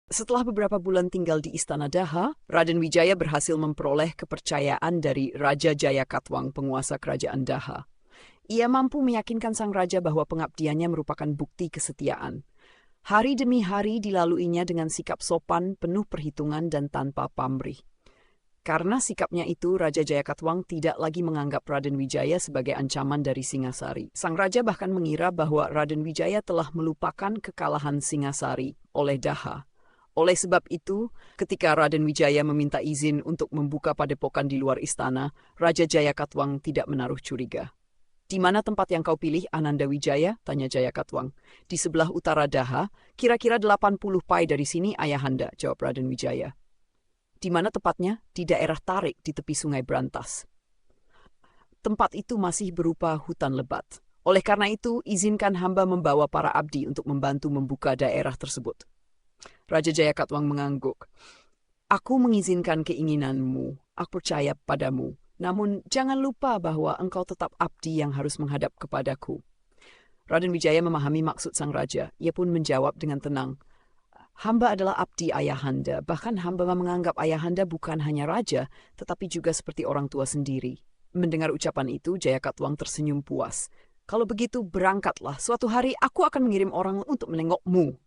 Setelah beberapa bulan tinggal di Istana Daha, Raden Wijaya berhasil memperoleh kepercayaan dari Raja Jayakatwang, penguasa kerajaan Daha. Ia mampu meyakinkan sang raja bahwa pengabdiannya merupakan bukti kesetiaan. Hari demi hari dilaluinya dengan sikap sopan, penuh perhitungan dan tanpa pamrih. Karena sikapnya itu, Raja Jayakatwang tidak lagi menganggap Raden Wijaya sebagai ancaman dari Singasari. Sang raja bahkan mengira bahwa Raden Wijaya telah melupakan kekalahan Singasari oleh Daha. Oleh sebab itu, ketika Raden Wijaya meminta izin untuk membuka padepokan di luar istana, Raja Jayakatwang tidak menaruh curiga. "Di mana tempat yang kau pilih, Ananda Wijaya?" tanya Jayakatwang. "Di sebelah utara Daha, kira-kira 80 pai dari sini, Ayahanda," jawab Raden Wijaya. "Di mana tepatnya?" "Di daerah Tarik di tepi Sungai Brantas." Tempat itu masih berupa hutan lebat. Oleh karena itu, izinkan hamba membawa para abdi untuk membantu membuka daerah tersebut. Raja Jayakatwang mengangguk. "Aku mengizinkan keinginanmu. Aku percaya padamu. Namun jangan lupa bahwa engkau tetap abdi yang harus menghadap kepadaku." Raden Wijaya memahami maksud sang raja. Ia pun menjawab dengan tenang. "Hamba adalah abdi Ayahanda. Bahkan hamba menganggap Ayahanda bukan hanya raja, tetapi juga seperti orang tua sendiri." Mendengar ucapan itu, Jayakatwang tersenyum puas. "Kalau begitu, berangkatlah. Suatu hari aku akan mengirim orang untuk menengokmu."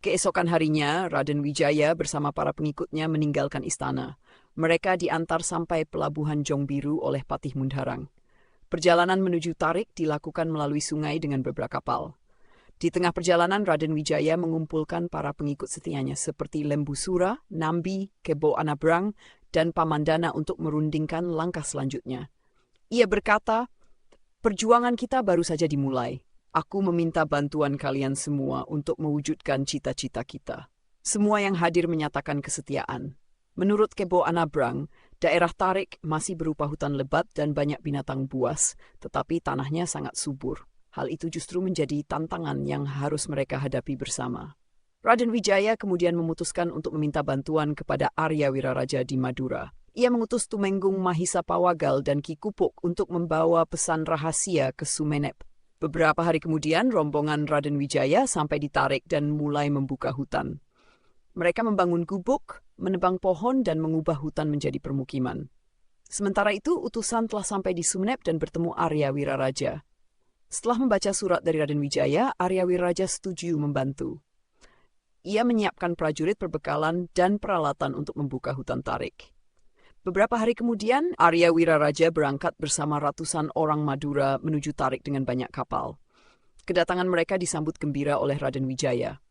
Keesokan harinya, Raden Wijaya bersama para pengikutnya meninggalkan istana. Mereka diantar sampai pelabuhan Jongbiru oleh Patih Mundharang. Perjalanan menuju Tarik dilakukan melalui sungai dengan beberapa kapal. Di tengah perjalanan, Raden Wijaya mengumpulkan para pengikut setianya seperti Lembusura, Nambi, Kebo Anabrang, dan Pamandana untuk merundingkan langkah selanjutnya. Ia berkata, "Perjuangan kita baru saja dimulai. Aku meminta bantuan kalian semua untuk mewujudkan cita-cita kita." Semua yang hadir menyatakan kesetiaan. Menurut Kebo Anabrang, daerah Tarik masih berupa hutan lebat dan banyak binatang buas, tetapi tanahnya sangat subur. Hal itu justru menjadi tantangan yang harus mereka hadapi bersama. Raden Wijaya kemudian memutuskan untuk meminta bantuan kepada Arya Wiraraja di Madura. Ia mengutus Tumenggung Mahisa Pawagal dan Ki Kupuk untuk membawa pesan rahasia ke Sumenep. Beberapa hari kemudian, rombongan Raden Wijaya sampai di Tarik dan mulai membuka hutan. Mereka membangun gubuk, menebang pohon, dan mengubah hutan menjadi permukiman. Sementara itu, utusan telah sampai di Sumenep dan bertemu Arya Wiraraja. Setelah membaca surat dari Raden Wijaya, Arya Wiraraja setuju membantu. Ia menyiapkan prajurit, perbekalan, dan peralatan untuk membuka hutan Tarik. Beberapa hari kemudian, Arya Wiraraja berangkat bersama ratusan orang Madura menuju Tarik dengan banyak kapal. Kedatangan mereka disambut gembira oleh Raden Wijaya.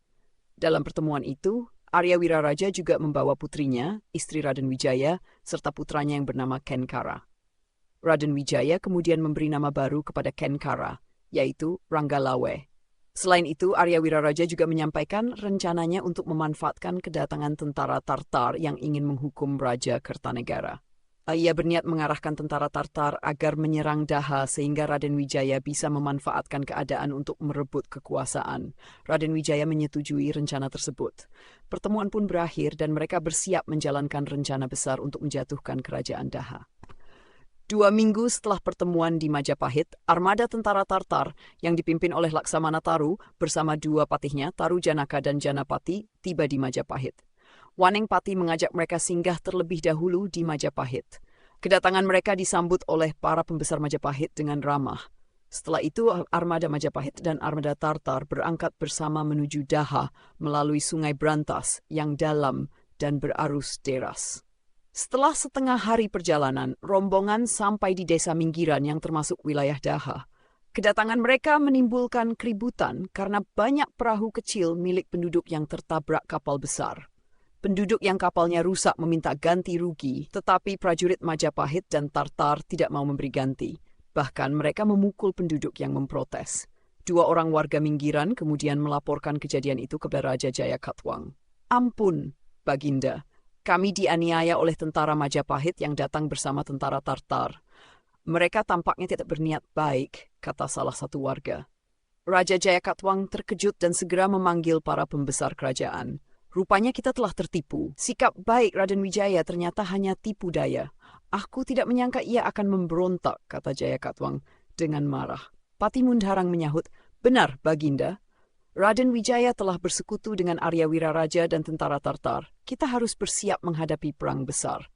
Dalam pertemuan itu, Arya Wiraraja juga membawa putrinya, istri Raden Wijaya, serta putranya yang bernama Kenkara. Raden Wijaya kemudian memberi nama baru kepada Kenkara, yaitu Ranggalawe. Selain itu, Arya Wiraraja juga menyampaikan rencananya untuk memanfaatkan kedatangan tentara Tartar yang ingin menghukum Raja Kertanegara. Ia berniat mengarahkan tentara Tartar agar menyerang Daha sehingga Raden Wijaya bisa memanfaatkan keadaan untuk merebut kekuasaan. Raden Wijaya menyetujui rencana tersebut. Pertemuan pun berakhir dan mereka bersiap menjalankan rencana besar untuk menjatuhkan kerajaan Daha. 2 minggu setelah pertemuan di Majapahit, armada tentara Tartar yang dipimpin oleh Laksamana Taru bersama 2 patihnya, Taru Janaka dan Janapati, tiba di Majapahit. Wanengpati mengajak mereka singgah terlebih dahulu di Majapahit. Kedatangan mereka disambut oleh para pembesar Majapahit dengan ramah. Setelah itu, armada Majapahit dan armada Tartar berangkat bersama menuju Daha melalui Sungai Brantas yang dalam dan berarus deras. Setelah setengah hari perjalanan, rombongan sampai di desa Minggiran yang termasuk wilayah Daha. Kedatangan mereka menimbulkan keributan karena banyak perahu kecil milik penduduk yang tertabrak kapal besar. Penduduk yang kapalnya rusak meminta ganti rugi, tetapi prajurit Majapahit dan Tartar tidak mau memberi ganti. Bahkan mereka memukul penduduk yang memprotes. 2 orang warga Minggiran kemudian melaporkan kejadian itu kepada Raja Jayakatwang. "Ampun, Baginda. Kami dianiaya oleh tentara Majapahit yang datang bersama tentara Tartar. Mereka tampaknya tidak berniat baik," kata salah satu warga. Raja Jayakatwang terkejut dan segera memanggil para pembesar kerajaan. "Rupanya kita telah tertipu. Sikap baik Raden Wijaya ternyata hanya tipu daya. Aku tidak menyangka ia akan memberontak," kata Jayakatwang dengan marah. Patih Mundharang menyahut, "Benar, Baginda. Raden Wijaya telah bersekutu dengan Arya Wiraraja dan tentara Tartar. Kita harus bersiap menghadapi perang besar.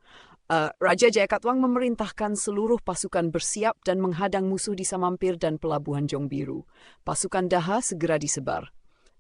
Raja Jayakatwang memerintahkan seluruh pasukan bersiap dan menghadang musuh di Samampir dan pelabuhan Jong Biru. Pasukan Daha segera disebar.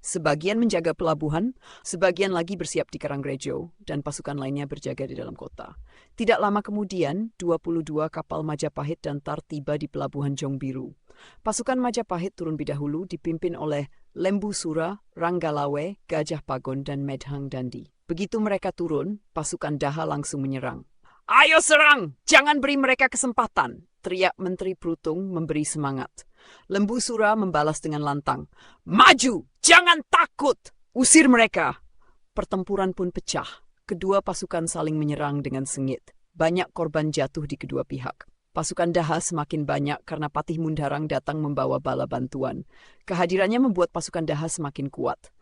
Sebagian menjaga pelabuhan, sebagian lagi bersiap di Karangrejo, dan pasukan lainnya berjaga di dalam kota. Tidak lama kemudian, 22 kapal Majapahit dan Tar tiba di pelabuhan Jong Biru. Pasukan Majapahit turun lebih dahulu dipimpin oleh Lembu Sura, Ranggalawe, Gajah Pagon, dan Medhang Dandi. Begitu mereka turun, pasukan Daha langsung menyerang. "Ayo serang! Jangan beri mereka kesempatan!" teriak Menteri Prutung memberi semangat. Lembu Sura membalas dengan lantang, "Maju! Jangan takut! Usir mereka!" Pertempuran pun pecah. Kedua pasukan saling menyerang dengan sengit. Banyak korban jatuh di kedua pihak. Pasukan Daha semakin banyak karena Patih Mundarang datang membawa bala bantuan. Kehadirannya membuat pasukan Daha semakin kuat.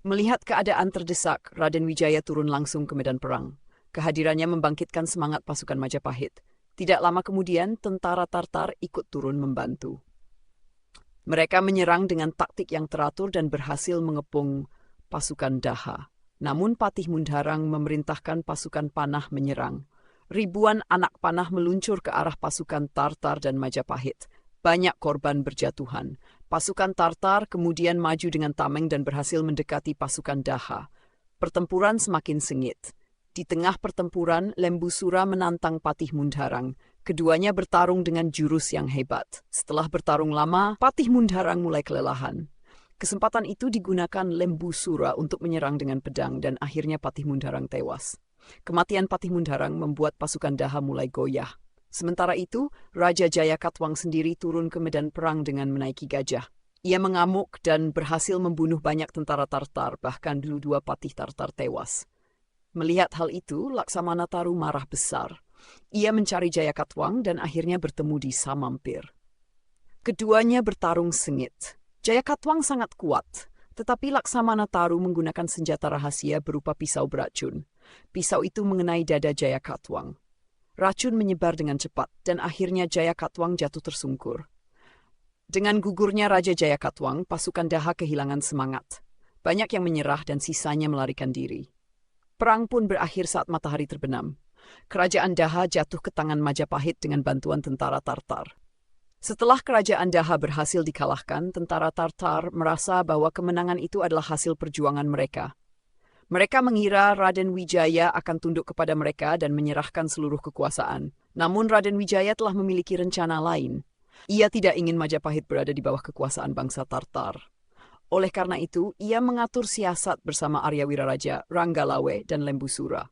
Melihat keadaan terdesak, Raden Wijaya turun langsung ke medan perang. Kehadirannya membangkitkan semangat pasukan Majapahit. Tidak lama kemudian, tentara Tartar ikut turun membantu. Mereka menyerang dengan taktik yang teratur dan berhasil mengepung pasukan Daha. Namun Patih Mundarang memerintahkan pasukan panah menyerang. Ribuan anak panah meluncur ke arah pasukan Tartar dan Majapahit. Banyak korban berjatuhan. Pasukan Tartar kemudian maju dengan tameng dan berhasil mendekati pasukan Daha. Pertempuran semakin sengit. Di tengah pertempuran, Lembu Sura menantang Patih Mundarang. Keduanya bertarung dengan jurus yang hebat. Setelah bertarung lama, Patih Mundarang mulai kelelahan. Kesempatan itu digunakan Lembu Sura untuk menyerang dengan pedang dan akhirnya Patih Mundarang tewas. Kematian Patih Mundarang membuat pasukan Daha mulai goyah. Sementara itu, Raja Jayakatwang sendiri turun ke medan perang dengan menaiki gajah. Ia mengamuk dan berhasil membunuh banyak tentara Tartar, bahkan dua patih Tartar tewas. Melihat hal itu, Laksamana Taru marah besar. Ia mencari Jayakatwang dan akhirnya bertemu di Samampir. Keduanya bertarung sengit. Jayakatwang sangat kuat, tetapi Laksamana Taru menggunakan senjata rahasia berupa pisau beracun. Pisau itu mengenai dada Jayakatwang. Racun menyebar dengan cepat dan akhirnya Jayakatwang jatuh tersungkur. Dengan gugurnya Raja Jayakatwang, pasukan Daha kehilangan semangat. Banyak yang menyerah dan sisanya melarikan diri. Perang pun berakhir saat matahari terbenam. Kerajaan Daha jatuh ke tangan Majapahit dengan bantuan tentara Tartar. Setelah kerajaan Daha berhasil dikalahkan, tentara Tartar merasa bahwa kemenangan itu adalah hasil perjuangan mereka. Mereka mengira Raden Wijaya akan tunduk kepada mereka dan menyerahkan seluruh kekuasaan. Namun Raden Wijaya telah memiliki rencana lain. Ia tidak ingin Majapahit berada di bawah kekuasaan bangsa Tartar. Oleh karena itu, ia mengatur siasat bersama Arya Wiraraja, Ranggalawe, dan Lembu Sura.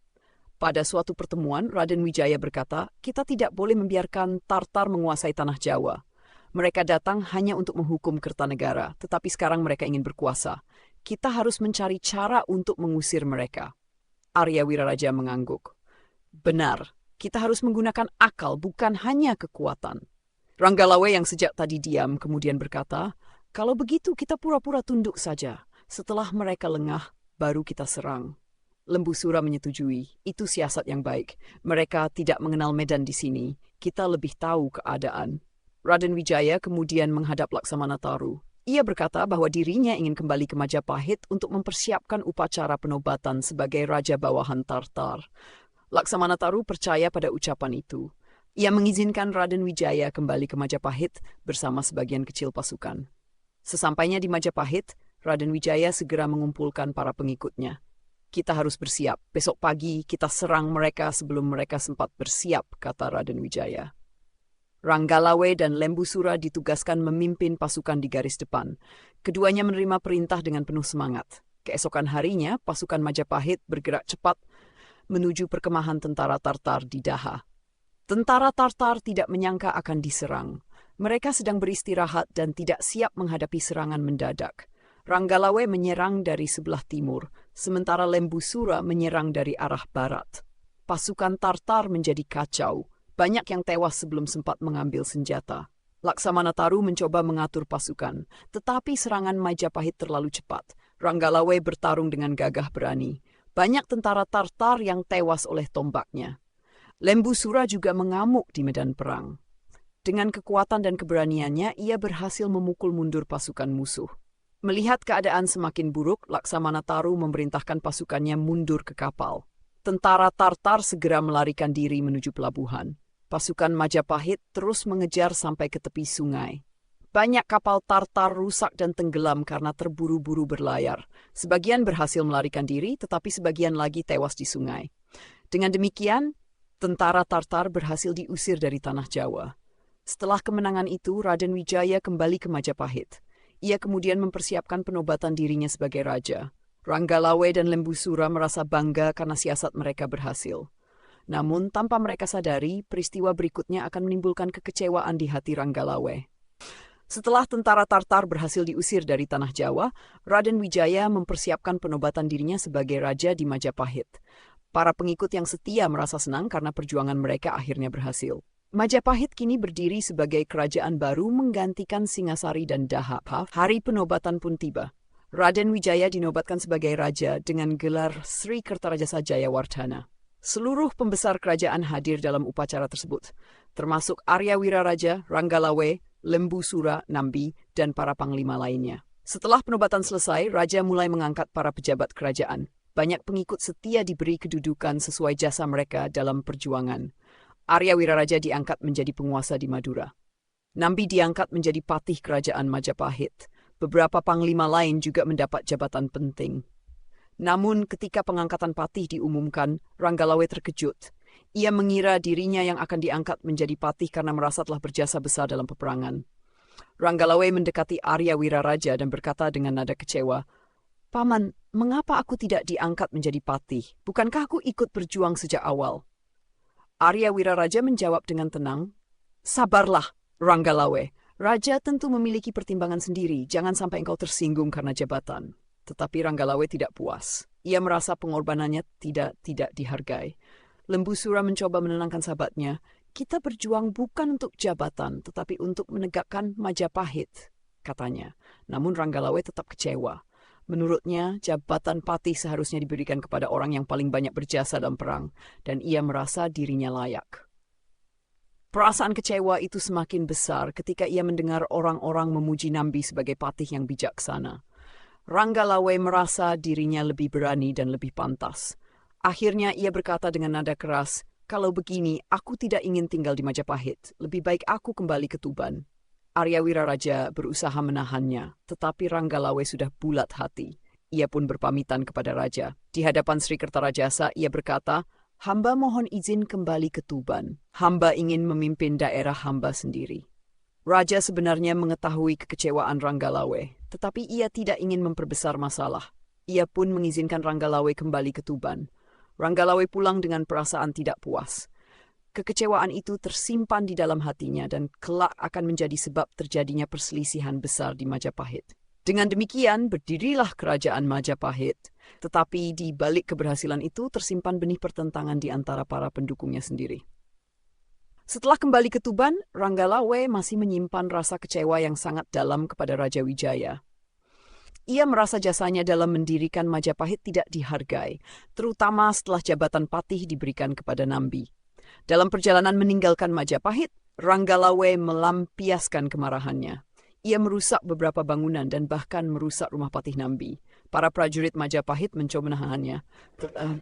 Pada suatu pertemuan, Raden Wijaya berkata, "Kita tidak boleh membiarkan Tartar menguasai tanah Jawa. Mereka datang hanya untuk menghukum Kertanegara, tetapi sekarang mereka ingin berkuasa. Kita harus mencari cara untuk mengusir mereka." Arya Wiraraja mengangguk. "Benar, kita harus menggunakan akal, bukan hanya kekuatan." Ranggalawe yang sejak tadi diam kemudian berkata, "Kalau begitu kita pura-pura tunduk saja. Setelah mereka lengah, baru kita serang." Lembu Sura menyetujui, itu siasat yang baik. Mereka tidak mengenal medan di sini. Kita lebih tahu keadaan. Raden Wijaya kemudian menghadap Laksamana Taru. Ia berkata bahwa dirinya ingin kembali ke Majapahit untuk mempersiapkan upacara penobatan sebagai Raja Bawahan Tartar. Laksamana Taru percaya pada ucapan itu. Ia mengizinkan Raden Wijaya kembali ke Majapahit bersama sebagian kecil pasukan. Sesampainya di Majapahit, Raden Wijaya segera mengumpulkan para pengikutnya. "Kita harus bersiap. Besok pagi kita serang mereka sebelum mereka sempat bersiap," kata Raden Wijaya. Ranggalawe dan Lembu Sura ditugaskan memimpin pasukan di garis depan. Keduanya menerima perintah dengan penuh semangat. Keesokan harinya, pasukan Majapahit bergerak cepat menuju perkemahan tentara Tartar di Daha. Tentara Tartar tidak menyangka akan diserang. Mereka sedang beristirahat dan tidak siap menghadapi serangan mendadak. Ranggalawe menyerang dari sebelah timur, sementara Lembu Sura menyerang dari arah barat. Pasukan Tartar menjadi kacau. Banyak yang tewas sebelum sempat mengambil senjata. Laksamana Taru mencoba mengatur pasukan, tetapi serangan Majapahit terlalu cepat. Ranggalawe bertarung dengan gagah berani. Banyak tentara Tartar yang tewas oleh tombaknya. Lembu Sura juga mengamuk di medan perang. Dengan kekuatan dan keberaniannya, ia berhasil memukul mundur pasukan musuh. Melihat keadaan semakin buruk, Laksamana Taru memerintahkan pasukannya mundur ke kapal. Tentara Tartar segera melarikan diri menuju pelabuhan. Pasukan Majapahit terus mengejar sampai ke tepi sungai. Banyak kapal Tartar rusak dan tenggelam karena terburu-buru berlayar. Sebagian berhasil melarikan diri, tetapi sebagian lagi tewas di sungai. Dengan demikian, tentara Tartar berhasil diusir dari tanah Jawa. Setelah kemenangan itu, Raden Wijaya kembali ke Majapahit. Ia kemudian mempersiapkan penobatan dirinya sebagai raja. Ranggalawe dan Lembu Sura merasa bangga karena siasat mereka berhasil. Namun, tanpa mereka sadari, peristiwa berikutnya akan menimbulkan kekecewaan di hati Ranggalawe. Setelah tentara Tartar berhasil diusir dari tanah Jawa, Raden Wijaya mempersiapkan penobatan dirinya sebagai raja di Majapahit. Para pengikut yang setia merasa senang karena perjuangan mereka akhirnya berhasil. Majapahit kini berdiri sebagai kerajaan baru menggantikan Singasari dan Dahak. Hari penobatan pun tiba. Raden Wijaya dinobatkan sebagai raja dengan gelar Sri Kertarajasa Jayawardhana. Seluruh pembesar kerajaan hadir dalam upacara tersebut, termasuk Arya Wiraraja, Ranggalawe, Lembu Sura, Nambi, dan para panglima lainnya. Setelah penobatan selesai, raja mulai mengangkat para pejabat kerajaan. Banyak pengikut setia diberi kedudukan sesuai jasa mereka dalam perjuangan. Arya Wiraraja diangkat menjadi penguasa di Madura. Nambi diangkat menjadi patih kerajaan Majapahit. Beberapa panglima lain juga mendapat jabatan penting. Namun ketika pengangkatan patih diumumkan, Ranggalawe terkejut. Ia mengira dirinya yang akan diangkat menjadi patih karena merasa telah berjasa besar dalam peperangan. Ranggalawe mendekati Arya Wiraraja dan berkata dengan nada kecewa, "Paman, mengapa aku tidak diangkat menjadi patih? Bukankah aku ikut berjuang sejak awal?" Arya Wiraraja menjawab dengan tenang, "Sabarlah, Ranggalawe. Raja tentu memiliki pertimbangan sendiri, jangan sampai engkau tersinggung karena jabatan." Tetapi Ranggalawe tidak puas. Ia merasa pengorbanannya tidak dihargai. Lembu Sura mencoba menenangkan sahabatnya, "Kita berjuang bukan untuk jabatan, tetapi untuk menegakkan Majapahit," katanya. Namun Ranggalawe tetap kecewa. Menurutnya, jabatan patih seharusnya diberikan kepada orang yang paling banyak berjasa dalam perang, dan ia merasa dirinya layak. Perasaan kecewa itu semakin besar ketika ia mendengar orang-orang memuji Nambi sebagai patih yang bijaksana. Ranggalawe merasa dirinya lebih berani dan lebih pantas. Akhirnya ia berkata dengan nada keras, "Kalau begini, aku tidak ingin tinggal di Majapahit. Lebih baik aku kembali ke Tuban." Arya Wiraraja berusaha menahannya, tetapi Ranggalawe sudah bulat hati. Ia pun berpamitan kepada raja. Di hadapan Sri Kertarajasa, ia berkata, "Hamba mohon izin kembali ke Tuban. Hamba ingin memimpin daerah hamba sendiri." Raja sebenarnya mengetahui kekecewaan Ranggalawe, tetapi ia tidak ingin memperbesar masalah. Ia pun mengizinkan Ranggalawe kembali ke Tuban. Ranggalawe pulang dengan perasaan tidak puas. Kekecewaan itu tersimpan di dalam hatinya dan kelak akan menjadi sebab terjadinya perselisihan besar di Majapahit. Dengan demikian, berdirilah kerajaan Majapahit. Tetapi di balik keberhasilan itu tersimpan benih pertentangan di antara para pendukungnya sendiri. Setelah kembali ke Tuban, Ranggalawe masih menyimpan rasa kecewa yang sangat dalam kepada Raja Wijaya. Ia merasa jasanya dalam mendirikan Majapahit tidak dihargai, terutama setelah jabatan patih diberikan kepada Nambi. Dalam perjalanan meninggalkan Majapahit, Ranggalawe melampiaskan kemarahannya. Ia merusak beberapa bangunan dan bahkan merusak rumah patih Nambi. Para prajurit Majapahit mencoba menahannya,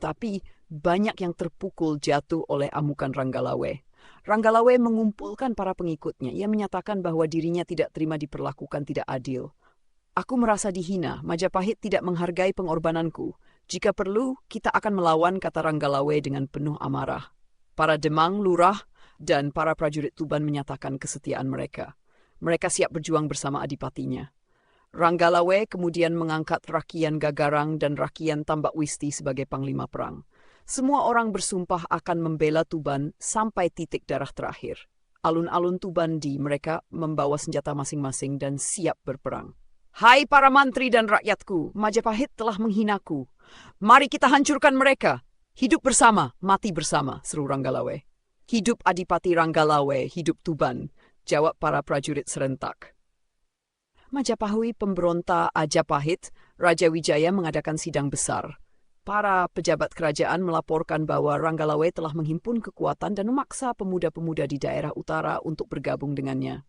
tapi banyak yang terpukul jatuh oleh amukan Ranggalawe. Ranggalawe mengumpulkan para pengikutnya. Ia menyatakan bahwa dirinya tidak terima diperlakukan tidak adil. "Aku merasa dihina, Majapahit tidak menghargai pengorbananku. Jika perlu, kita akan melawan," kata Ranggalawe dengan penuh amarah. Para Demang, Lurah, dan para prajurit Tuban menyatakan kesetiaan mereka. Mereka siap berjuang bersama adipatinya. Ranggalawe kemudian mengangkat Rakian Gagarang dan Rakian Tambak Wisti sebagai panglima perang. Semua orang bersumpah akan membela Tuban sampai titik darah terakhir. Alun-alun Tuban mereka membawa senjata masing-masing dan siap berperang. "Hai para mantri dan rakyatku, Majapahit telah menghinaku. Mari kita hancurkan mereka. Hidup bersama, mati bersama," seru Ranggalawe. "Hidup Adipati Ranggalawe, hidup Tuban," jawab para prajurit serentak. Majapahit pemberontak Ajapahit, Raja Wijaya mengadakan sidang besar. Para pejabat kerajaan melaporkan bahwa Ranggalawe telah menghimpun kekuatan dan memaksa pemuda-pemuda di daerah utara untuk bergabung dengannya.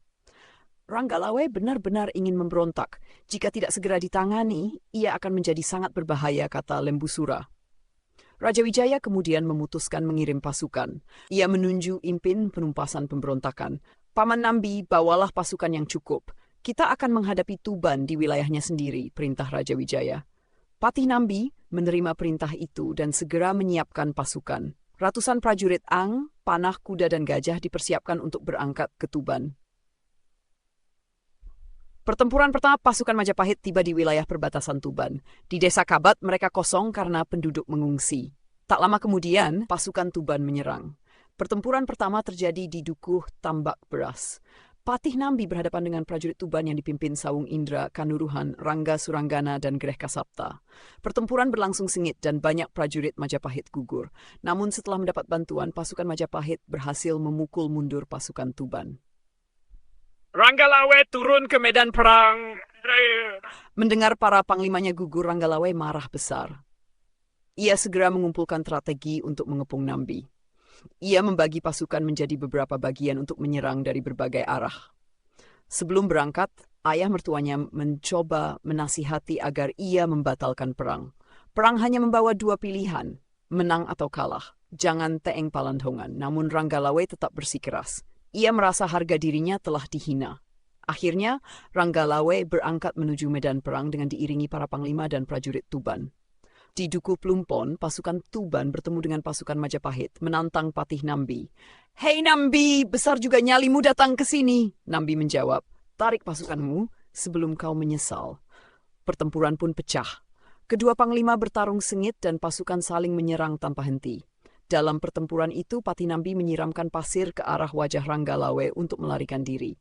Ranggalawe benar-benar ingin memberontak. Jika tidak segera ditangani, ia akan menjadi sangat berbahaya, kata Lembusura. Raja Wijaya kemudian memutuskan mengirim pasukan. Ia menunjuk impin penumpasan pemberontakan. Paman Nambi, bawalah pasukan yang cukup. Kita akan menghadapi Tuban di wilayahnya sendiri, perintah Raja Wijaya. Patih Nambi menerima perintah itu dan segera menyiapkan pasukan. Ratusan prajurit Ang, panah, kuda, dan gajah dipersiapkan untuk berangkat ke Tuban. Pertempuran pertama pasukan Majapahit tiba di wilayah perbatasan Tuban. Di desa Kabat mereka kosong karena penduduk mengungsi. Tak lama kemudian pasukan Tuban menyerang. Pertempuran pertama terjadi di Dukuh Tambak Beras. Patih Nambi berhadapan dengan prajurit Tuban yang dipimpin Sawung Indra, Kanuruhan, Rangga Suranggana, dan Greh Kasapta. Pertempuran berlangsung sengit dan banyak prajurit Majapahit gugur. Namun setelah mendapat bantuan, pasukan Majapahit berhasil memukul mundur pasukan Tuban. Ranggalawe turun ke medan perang. Mendengar para panglimanya gugur, Ranggalawe marah besar. Ia segera mengumpulkan strategi untuk mengepung Nambi. Ia membagi pasukan menjadi beberapa bagian untuk menyerang dari berbagai arah. Sebelum berangkat, ayah mertuanya mencoba menasihati agar ia membatalkan perang. Perang hanya membawa dua pilihan, menang atau kalah. Jangan teeng palandongan, namun Ranggalawe tetap bersikeras. Ia merasa harga dirinya telah dihina. Akhirnya, Ranggalawe berangkat menuju medan perang dengan diiringi para panglima dan prajurit Tuban. Di Dukuh Plumpon, pasukan Tuban bertemu dengan pasukan Majapahit, menantang Patih Nambi. "Hei Nambi, besar juga nyalimu datang ke sini," Nambi menjawab. "Tarik pasukanmu sebelum kau menyesal." Pertempuran pun pecah. Kedua panglima bertarung sengit dan pasukan saling menyerang tanpa henti. Dalam pertempuran itu, Patih Nambi menyiramkan pasir ke arah wajah Ranggalawe untuk melarikan diri.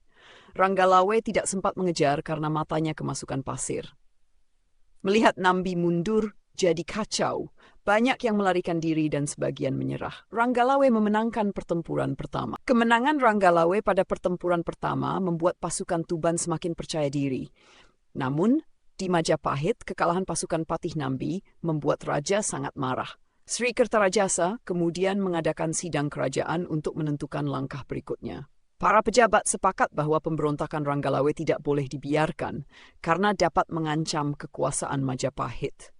Ranggalawe tidak sempat mengejar karena matanya kemasukan pasir. Melihat Nambi mundur, jadi kacau. Banyak yang melarikan diri dan sebagian menyerah. Ranggalawe memenangkan pertempuran pertama. Kemenangan Ranggalawe pada pertempuran pertama membuat pasukan Tuban semakin percaya diri. Namun, di Majapahit, kekalahan pasukan Patih Nambi membuat raja sangat marah. Sri Kertarajasa kemudian mengadakan sidang kerajaan untuk menentukan langkah berikutnya. Para pejabat sepakat bahwa pemberontakan Ranggalawe tidak boleh dibiarkan karena dapat mengancam kekuasaan Majapahit.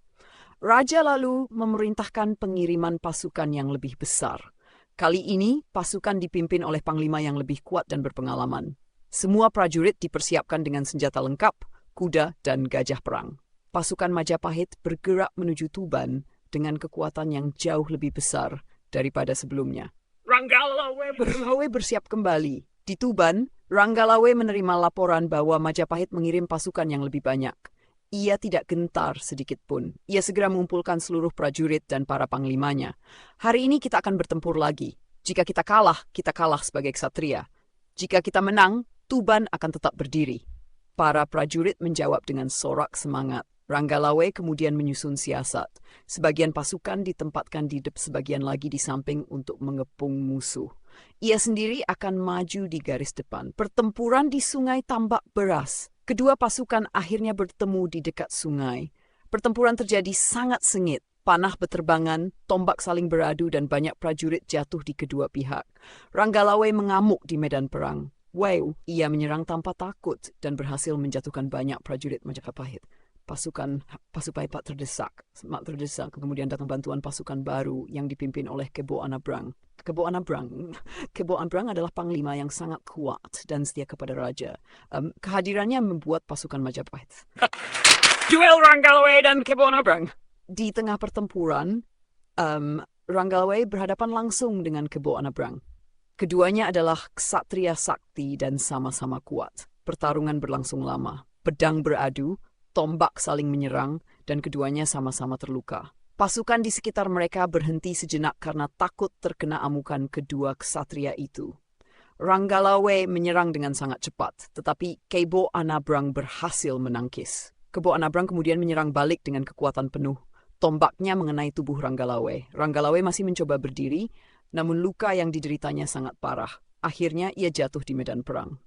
Raja lalu memerintahkan pengiriman pasukan yang lebih besar. Kali ini, pasukan dipimpin oleh panglima yang lebih kuat dan berpengalaman. Semua prajurit dipersiapkan dengan senjata lengkap, kuda, dan gajah perang. Pasukan Majapahit bergerak menuju Tuban dengan kekuatan yang jauh lebih besar daripada sebelumnya. Ranggalawe bersiap kembali. Di Tuban, Ranggalawe menerima laporan bahwa Majapahit mengirim pasukan yang lebih banyak. Ia tidak gentar sedikit pun. Ia segera mengumpulkan seluruh prajurit dan para panglimanya. "Hari ini kita akan bertempur lagi. Jika kita kalah sebagai ksatria. Jika kita menang, Tuban akan tetap berdiri." Para prajurit menjawab dengan sorak semangat. Ranggalawe kemudian menyusun siasat. Sebagian pasukan ditempatkan di sebagian lagi di samping untuk mengepung musuh. Ia sendiri akan maju di garis depan. Pertempuran di Sungai Tambak Beras. Kedua pasukan akhirnya bertemu di dekat sungai. Pertempuran terjadi sangat sengit. Panah beterbangan, tombak saling beradu, dan banyak prajurit jatuh di kedua pihak. Ranggalawe mengamuk di medan perang. Ia menyerang tanpa takut dan berhasil menjatuhkan banyak prajurit Majapahit. Pasukan Pasupaipat terdesak, kemudian datang bantuan pasukan baru yang dipimpin oleh Kebo Anabrang. Kebo Anabrang adalah panglima yang sangat kuat dan setia kepada raja. Kehadirannya membuat pasukan Majapahit. Duel Ranggalawe dan Kebo Anabrang. Di tengah pertempuran, Ranggalawe berhadapan langsung dengan Kebo Anabrang. Keduanya adalah ksatria sakti dan sama-sama kuat. Pertarungan berlangsung lama. Pedang beradu, tombak saling menyerang, dan keduanya sama-sama terluka. Pasukan di sekitar mereka berhenti sejenak karena takut terkena amukan kedua ksatria itu. Ranggalawe menyerang dengan sangat cepat, tetapi Kebo Anabrang berhasil menangkis. Kebo Anabrang kemudian menyerang balik dengan kekuatan penuh. Tombaknya mengenai tubuh Ranggalawe. Ranggalawe masih mencoba berdiri, namun luka yang dideritanya sangat parah. Akhirnya ia jatuh di medan perang.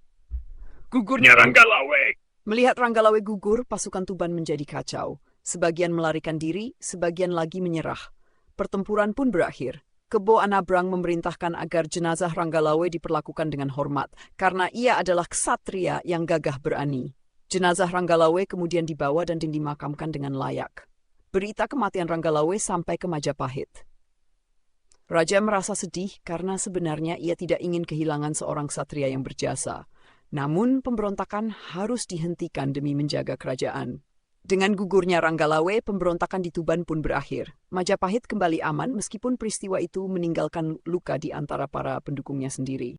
Gugurnya Ranggalawe. Melihat Ranggalawe gugur, pasukan Tuban menjadi kacau. Sebagian melarikan diri, sebagian lagi menyerah. Pertempuran pun berakhir. Kebo Anabrang memerintahkan agar jenazah Ranggalawe diperlakukan dengan hormat karena ia adalah ksatria yang gagah berani. Jenazah Ranggalawe kemudian dibawa dan dimakamkan dengan layak. Berita kematian Ranggalawe sampai ke Majapahit. Raja merasa sedih karena sebenarnya ia tidak ingin kehilangan seorang ksatria yang berjasa. Namun pemberontakan harus dihentikan demi menjaga kerajaan. Dengan gugurnya Ranggalawe, pemberontakan di Tuban pun berakhir. Majapahit kembali aman meskipun peristiwa itu meninggalkan luka di antara para pendukungnya sendiri.